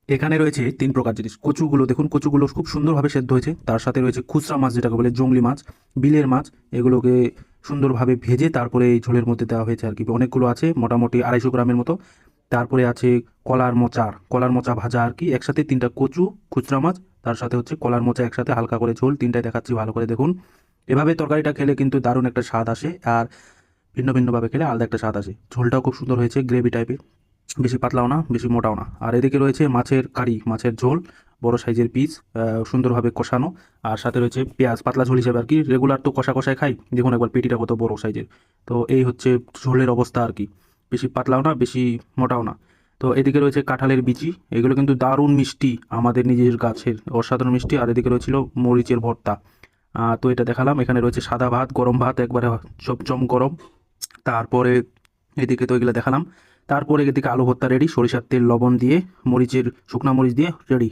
এখানে রয়েছে 3 প্রকার জিনিস। কচুগুলো দেখুন, কচুগুলো খুব সুন্দরভাবে সেদ্ধ হয়েছে। তার সাথে রয়েছে খুচরা মাছ, যেটাকে বলে জংলি মাছ, বিলের মাছ। এগুলোকে সুন্দরভাবে ভেজে তারপরে এই ঝোলের মধ্যে দেওয়া হয়েছে আর কি। অনেকগুলো আছে, মোটামুটি 250 গ্রামের মতো। তারপরে আছে কলার মোচা ভাজা আর কি। একসাথে 3টা কচু, খুচরা মাছ, তার সাথে হচ্ছে কলার মোচা, একসাথে হালকা করে ঝোল। 3টাই দেখাচ্ছি, ভালো করে দেখুন। এভাবে তরকারিটা খেলে কিন্তু দারুণ একটা স্বাদ আসে, আর ভিন্ন ভিন্নভাবে খেলে আলাদা একটা স্বাদ আসে। ঝোলটাও খুব সুন্দর হয়েছে, গ্রেভি টাইপের, বেশি পাতলাও না বেশি মোটাও না। আর এদিকে রয়েছে মাছের কারি, মাছের ঝোল, বড় সাইজের পিস, সুন্দরভাবে কষানো। আর সাথে রয়েছে পেঁয়াজ, পাতলা ঝোল হিসেবে আর কি। রেগুলার তো কষা কষায় খাই, দেখুন একবার পেটিটা কত বড় সাইজের। তো এই হচ্ছে ঝোলের অবস্থা আর কি, বেশি পাতলাও না বেশি মোটাও না। তো এদিকে রয়েছে কাঁঠালের বিচি, এগুলো কিন্তু দারুণ মিষ্টি, আমাদের নিজের গাছের, অসাধারণ মিষ্টি। আর এদিকে রয়েছিল মরিচের ভর্তা। তো এটা দেখালাম। এখানে রয়েছে সাদা ভাত, গরম ভাত, একবারে চমচম গরম। তারপরে এদিকে তো এগুলো দেখালাম। তারপরে এদিকে আলু ভর্তা রেডি, সরিষার তেল লবণ দিয়ে, মরিচের শুকনা মরিচ দিয়ে রেডি।